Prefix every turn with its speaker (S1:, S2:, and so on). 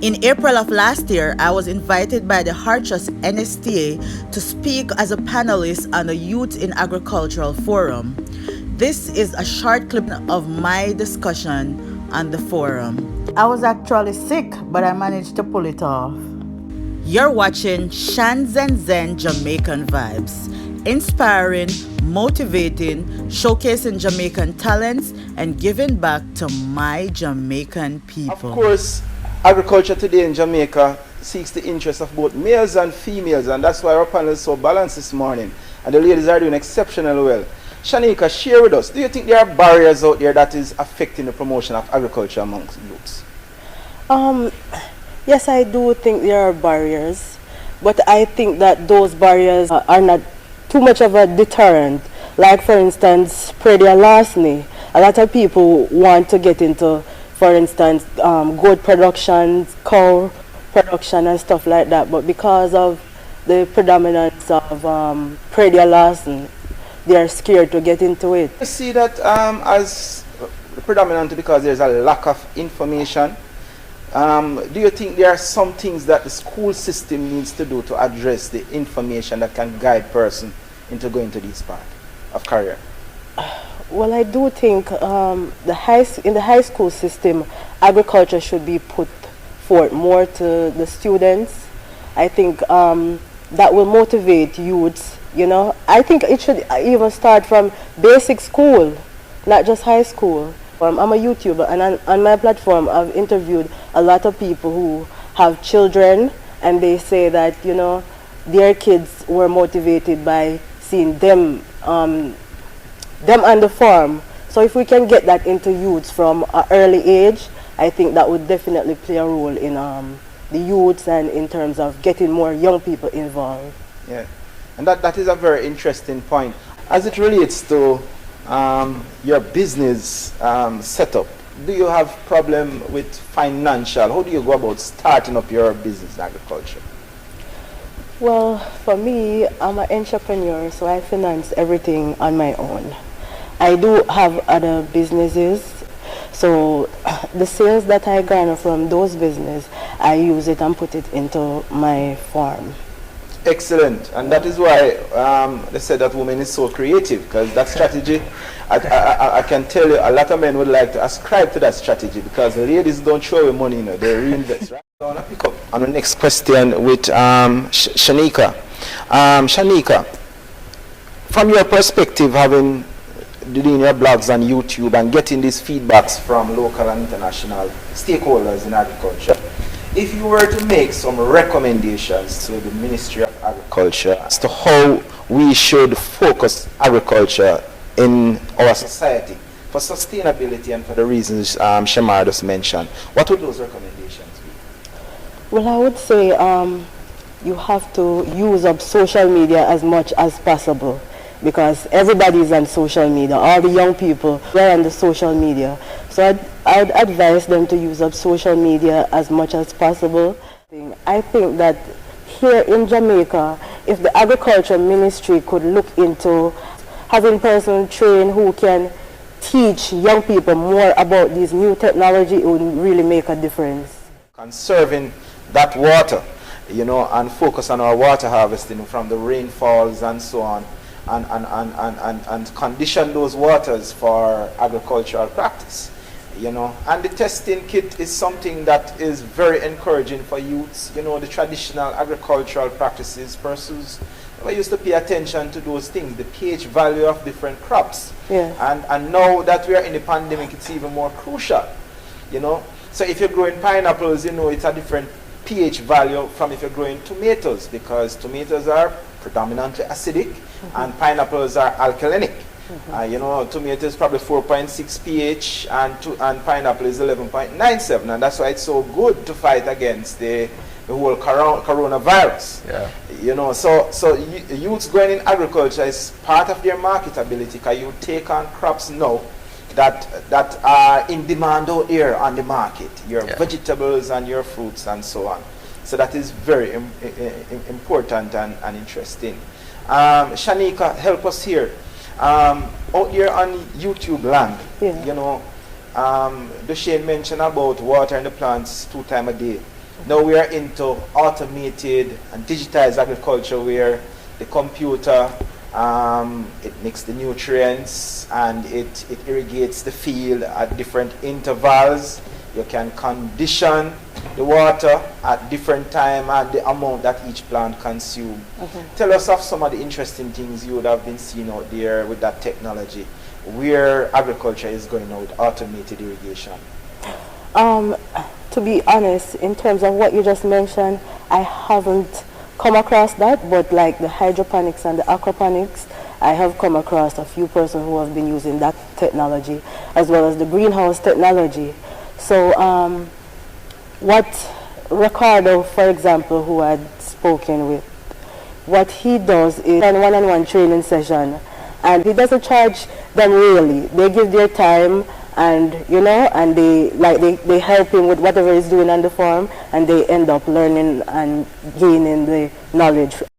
S1: In April of last year, I was invited by the Hartrust Nsta to speak as a panelist on the Youth in Agricultural Forum. This is a short clip of my discussion on the forum. I was actually sick, but I managed to pull it off. You're watching Shan Zenzen Jamaican Vibez, inspiring, motivating, showcasing Jamaican talents, and giving back to my Jamaican people.
S2: Of course, agriculture today in Jamaica seeks the interests of both males and females, and that's why our panel is so balanced this morning. And the ladies are doing exceptionally well. Shanika, share with us, do you think there are barriers out there that is affecting the promotion of agriculture amongst youths?
S3: Yes, I do think there are barriers, but I think that those barriers are not too much of a deterrent. Like, for instance, predia larceny. A lot of people want to get into, for instance, goat production, cow production and stuff like that, but because of the predominance of predia larceny, they are scared to get into it.
S2: You see that as predominant because there's a lack of information. Do you think there are some things that the school system needs to do to address the information that can guide person into going to this part of career?
S3: Well, I do think in the high school system, agriculture should be put forth more to the students. I think that will motivate youths. You know, I think it should even start from basic school, not just high school. I'm a YouTuber, and on my platform I've interviewed a lot of people who have children, and they say that, you know, their kids were motivated by seeing them on the farm. So if we can get that into youths from an early age, I think that would definitely play a role in the youths and in terms of getting more young people involved.
S2: Yeah, and that is a very interesting point. As it relates to your business setup, do you have problem with financial? How do you go about starting up your business in agriculture?
S3: Well, for me, I'm an entrepreneur, so I finance everything on my own. I do have other businesses, so the sales that I garner from those businesses, I use it and put it into my farm.
S2: Excellent, and that is why they said that woman is so creative, because that strategy, I can tell you, a lot of men would like to ascribe to that strategy, because the ladies don't show away money, you know, they reinvest. Right? I want to pick up on the next question with Shanika. Shanika, from your perspective, having doing your blogs on YouTube and getting these feedbacks from local and international stakeholders in agriculture, if you were to make some recommendations to the Ministry of Agriculture as to how we should focus agriculture in our society for sustainability and for the reasons Shamar just mentioned, what would those recommendations be?
S3: Well, I would say you have to use up social media as much as possible, because everybody is on social media. All the young people are on the social media. So I'd advise them to use up social media as much as possible. I think that here in Jamaica, if the Agriculture Ministry could look into having persons trained who can teach young people more about this new technology, it would really make a difference.
S2: Conserving that water, you know, and focus on our water harvesting from the rainfalls and so on, and condition those waters for agricultural practice, you know. And the testing kit is something that is very encouraging for youths. You know, the traditional agricultural practices, persons we used to pay attention to those things, the pH value of different crops.
S3: Yeah.
S2: And now that we are in the pandemic, it's even more crucial, you know. So if you're growing pineapples, you know, it's a different pH value from if you're growing tomatoes, because tomatoes are predominantly acidic and pineapples are alkalinic. You know, tomato is probably 4.6 pH and pineapple is 11.97, and that's why it's so good to fight against the whole coronavirus.
S4: Yeah.
S2: You know, so youths going in agriculture is part of their marketability, because you take on crops now that are in demand out here on the market, your vegetables and your fruits and so on. So that is very important and interesting. Shanika, help us here. Out here on YouTube land, you know, Shane mentioned about watering the plants 2 times a day. Now we are into automated and digitized agriculture where the computer, it mixes the nutrients and it irrigates the field at different intervals. You can condition the water at different time and the amount that each plant consumes. Tell us of some of the interesting things you would have been seeing out there with that technology, where agriculture is going now with automated irrigation.
S3: To be honest, in terms of what you just mentioned, I haven't come across that, but like the hydroponics and the aquaponics, I have come across a few persons who have been using that technology, as well as the greenhouse technology. So what Ricardo, for example, who I'd spoken with, what he does is a one-on-one training session, and he doesn't charge them really. They give their time, and and they help him with whatever he's doing on the farm, and they end up learning and gaining the knowledge